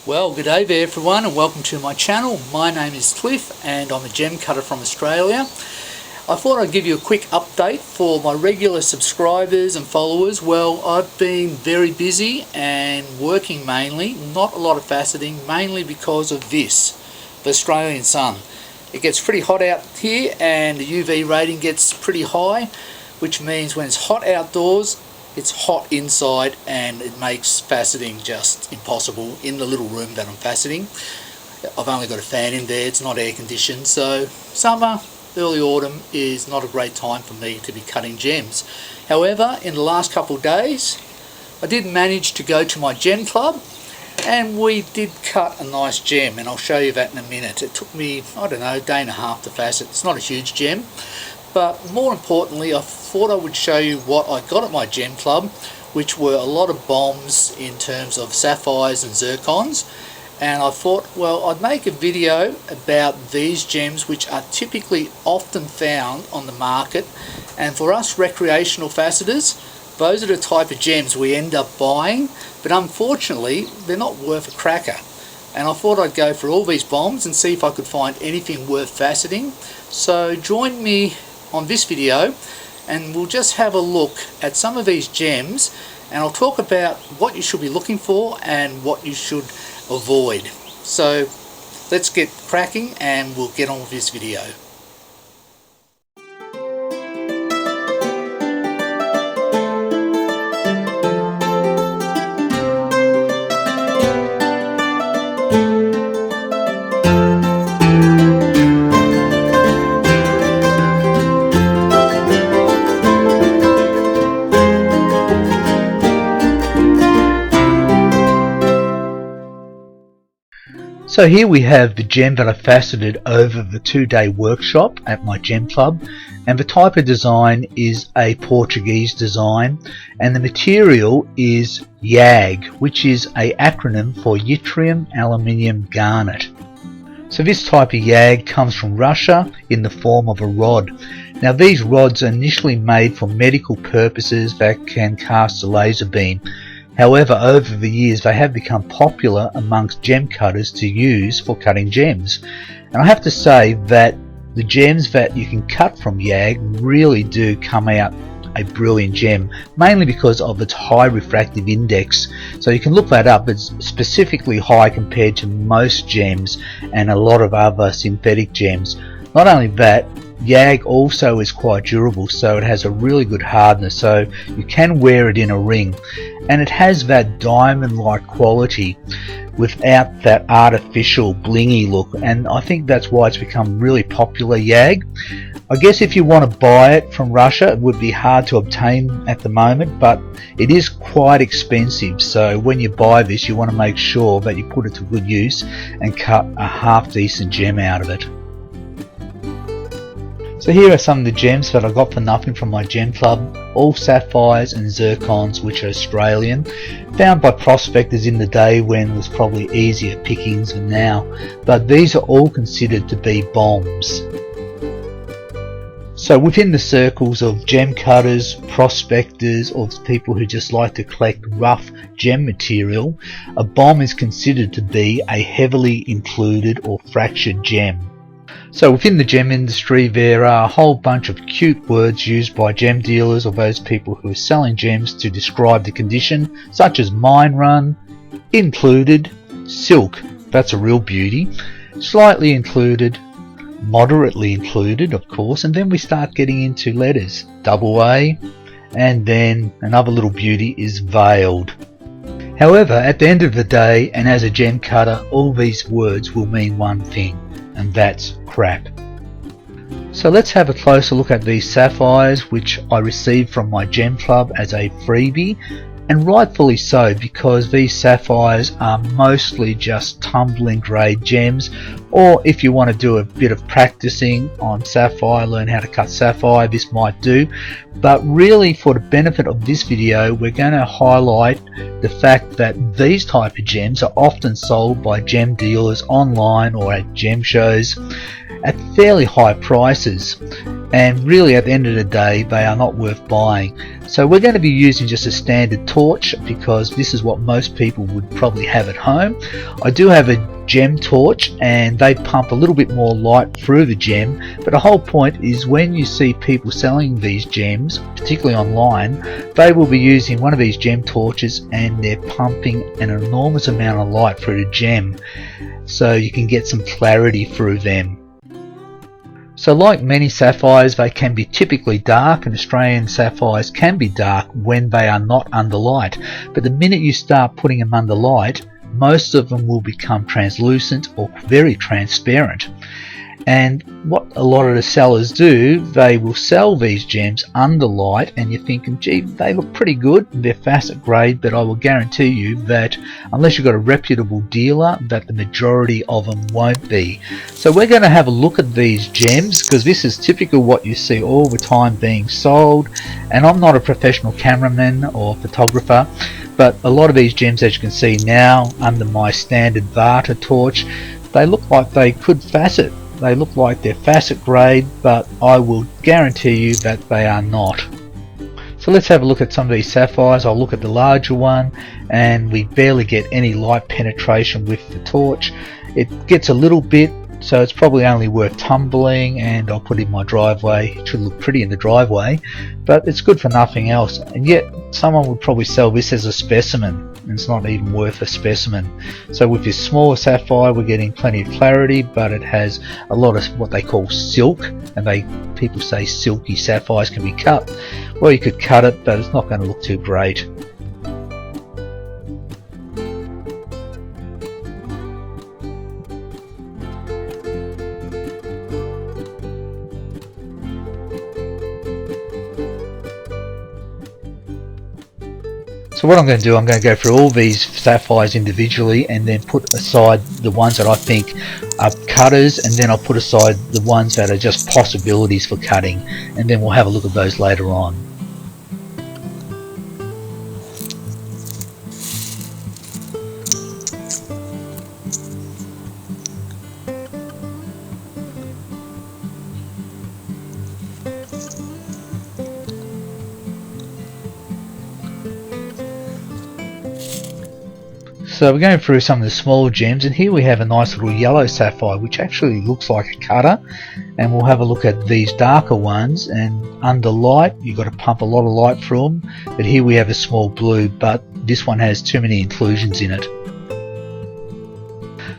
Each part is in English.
Well, good day there everyone, and welcome to my channel. My name is Cliff and I'm a gem cutter from Australia. I thought I'd give you a quick update for my regular subscribers and followers. Well, I've been very busy and working mainly, not a lot of faceting, mainly because of this, the Australian sun. It gets pretty hot out here and the UV rating gets pretty high, which means when it's hot outdoors, it's hot inside and it makes faceting just impossible in the little room that I'm faceting. I've only got a fan in there, it's not air conditioned, so summer, early autumn is not a great time for me to be cutting gems. However, in the last couple of days I did manage to go to my gem club and we did cut a nice gem, and I'll show you that in a minute. It took me, I don't know, a day and a half to facet. It's not a huge gem, but more importantly I thought I would show you what I got at my gem club, which were a lot of bombs in terms of sapphires and zircons. And I thought, well, I'd make a video about these gems which are typically often found on the market, and for us recreational faceters, those are the type of gems we end up buying, but unfortunately they're not worth a cracker. And I thought I'd go for all these bombs and see if I could find anything worth faceting. So join me on this video and we'll just have a look at some of these gems, and I'll talk about what you should be looking for and what you should avoid. So let's get cracking and we'll get on with this video. So here we have the gem that I faceted over the 2-day workshop at my gem club, and the type of design is a Portuguese design, and the material is YAG, which is an acronym for yttrium aluminium garnet. So this type of YAG comes from Russia in the form of a rod. Now these rods are initially made for medical purposes that can cast a laser beam. However, over the years they have become popular amongst gem cutters to use for cutting gems. And I have to say that the gems that you can cut from YAG really do come out a brilliant gem, mainly because of its high refractive index. So you can look that up, it's specifically high compared to most gems and a lot of other synthetic gems. Not only that, YAG also is quite durable, so it has a really good hardness, so you can wear it in a ring, and it has that diamond-like quality without that artificial blingy look, and I think that's why it's become really popular, YAG. I guess if you want to buy it from Russia, it would be hard to obtain at the moment, but it is quite expensive, so when you buy this you want to make sure that you put it to good use and cut a half decent gem out of it. So here are some of the gems that I got for nothing from my gem club, all sapphires and zircons, which are Australian, found by prospectors in the day when it was probably easier pickings than now, but these are all considered to be bombs. So within the circles of gem cutters, prospectors, or people who just like to collect rough gem material, a bomb is considered to be a heavily included or fractured gem. So within the gem industry there are a whole bunch of cute words used by gem dealers or those people who are selling gems to describe the condition, such as mine run, included, silk, that's a real beauty, slightly included, moderately included of course, and then we start getting into letters, AA, and then another little beauty is veiled. However, at the end of the day, and as a gem cutter, all these words will mean one thing, and that's crap. So let's have a closer look at these sapphires, which I received from my gem club as a freebie, and rightfully so, because these sapphires are mostly just tumbling grade gems, or if you want to do a bit of practicing on sapphire, learn how to cut sapphire, this might do. But really for the benefit of this video, we're going to highlight the fact that these type of gems are often sold by gem dealers online or at gem shows at fairly high prices. and really at the end of the day they are not worth buying. So we're going to be using just a standard torch because this is what most people would probably have at home. I do have a gem torch and they pump a little bit more light through the gem, but the whole point is when you see people selling these gems, particularly online, they will be using one of these gem torches and they're pumping an enormous amount of light through the gem so you can get some clarity through them. So like many sapphires, they can be typically dark, and Australian sapphires can be dark when they are not under light. But the minute you start putting them under light, most of them will become translucent or very transparent. And what a lot of the sellers do, they will sell these gems under light and you're thinking, gee, they look pretty good, they're facet grade, but I will guarantee you that unless you've got a reputable dealer, that the majority of them won't be. So we're going to have a look at these gems because this is typical what you see all the time being sold, and I'm not a professional cameraman or photographer, but a lot of these gems, as you can see now under my standard Vata torch, they look like they could facet. They look like they're facet grade, but I will guarantee you that they are not. So let's have a look at some of these sapphires. I'll look at the larger one, and we barely get any light penetration with the torch. It gets a little bit, so it's probably only worth tumbling, and I'll put it in my driveway. It should look pretty in the driveway, but it's good for nothing else. And yet someone would probably sell this as a specimen, and it's not even worth a specimen. So with this smaller sapphire we're getting plenty of clarity, but it has a lot of what they call silk, and people say silky sapphires can be cut. Well, you could cut it, but it's not going to look too great. So what I'm going to do, I'm going to go through all these sapphires individually and then put aside the ones that I think are cutters, and then I'll put aside the ones that are just possibilities for cutting, and then we'll have a look at those later on. So we're going through some of the smaller gems, and here we have a nice little yellow sapphire which actually looks like a cutter, and we'll have a look at these darker ones, and under light you've got to pump a lot of light through them, but here we have a small blue, but this one has too many inclusions in it.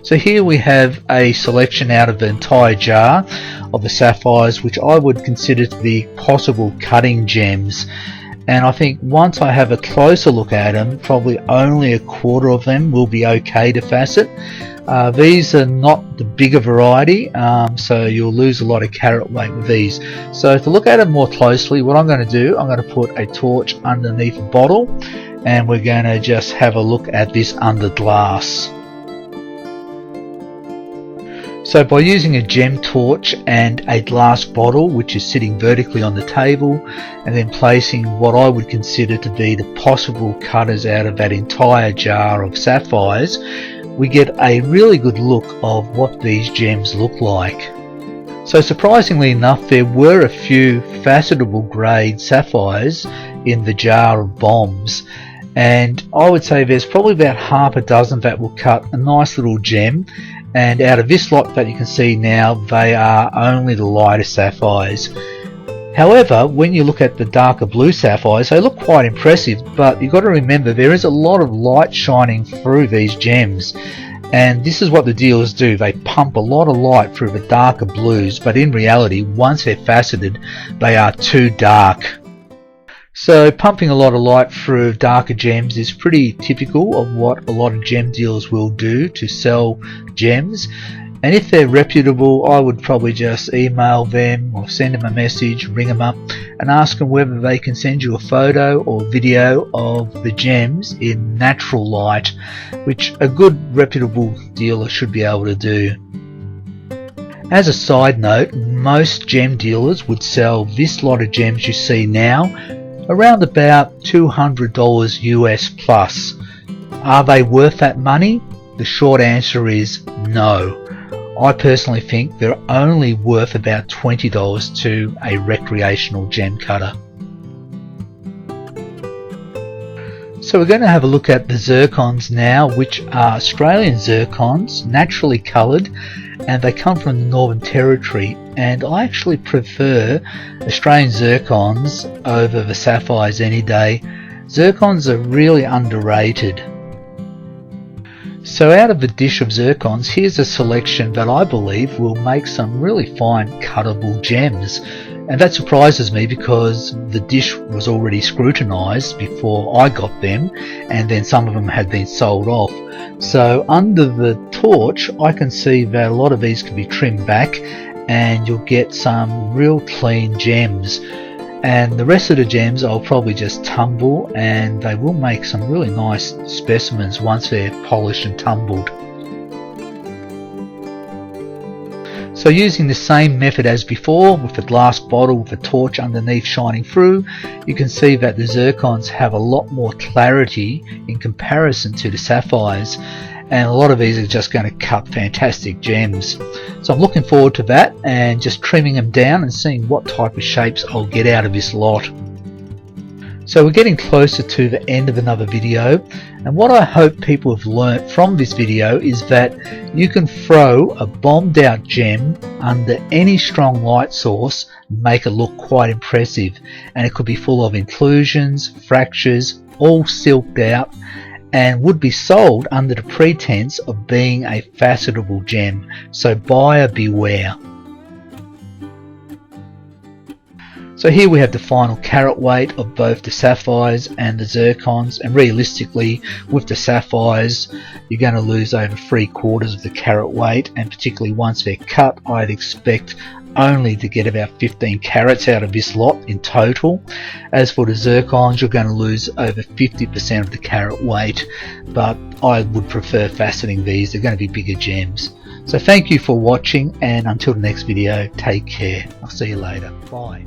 So here we have a selection out of the entire jar of the sapphires which I would consider to be possible cutting gems. And I think once I have a closer look at them, probably only a quarter of them will be okay to facet. These are not the bigger variety, so you'll lose a lot of carat weight with these. So to look at them more closely, what I'm going to do, I'm going to put a torch underneath a bottle, and we're going to just have a look at this under glass. So by using a gem torch and a glass bottle which is sitting vertically on the table, and then placing what I would consider to be the possible cutters out of that entire jar of sapphires, we get a really good look of what these gems look like. So surprisingly enough, there were a few facetable grade sapphires in the jar of bombs, and I would say there's probably about half a dozen that will cut a nice little gem. And out of this lot that you can see now, they are only the lighter sapphires. However, when you look at the darker blue sapphires, they look quite impressive, but you've got to remember there is a lot of light shining through these gems, and this is what the dealers do. They pump a lot of light through the darker blues, but in reality, once they're faceted, they are too dark. So pumping a lot of light through darker gems is pretty typical of what a lot of gem dealers will do to sell gems, and if they're reputable, I would probably just email them or send them a message, ring them up and ask them whether they can send you a photo or video of the gems in natural light, which a good reputable dealer should be able to do. As a side note, most gem dealers would sell this lot of gems you see now around about $200 US plus. Are they worth that money? The short answer is no. I personally think they're only worth about $20 to a recreational gem cutter. So we're going to have a look at the zircons now, which are Australian zircons, naturally coloured, and they come from the Northern Territory, and I actually prefer Australian zircons over the sapphires any day. Zircons are really underrated. So out of a dish of zircons, here's a selection that I believe will make some really fine cuttable gems. And that surprises me because the dish was already scrutinised before I got them, and then some of them had been sold off. So under the torch I can see that a lot of these can be trimmed back and you'll get some real clean gems. And the rest of the gems I'll probably just tumble, and they will make some really nice specimens once they're polished and tumbled. So using the same method as before, with a glass bottle with a torch underneath shining through, you can see that the zircons have a lot more clarity in comparison to the sapphires, and a lot of these are just going to cut fantastic gems. So I'm looking forward to that and just trimming them down and seeing what type of shapes I'll get out of this lot. So we're getting closer to the end of another video, and what I hope people have learnt from this video is that you can throw a bombed out gem under any strong light source and make it look quite impressive, and it could be full of inclusions, fractures, all silked out, and would be sold under the pretense of being a facetable gem. So buyer beware. So here we have the final carat weight of both the sapphires and the zircons, and realistically with the sapphires you're going to lose over 3/4 of the carat weight, and particularly once they're cut I'd expect only to get about 15 carats out of this lot in total. As for the zircons, you're going to lose over 50% of the carat weight, but I would prefer faceting these. They're going to be bigger gems. So thank you for watching, and until the next video, take care. I'll see you later. Bye.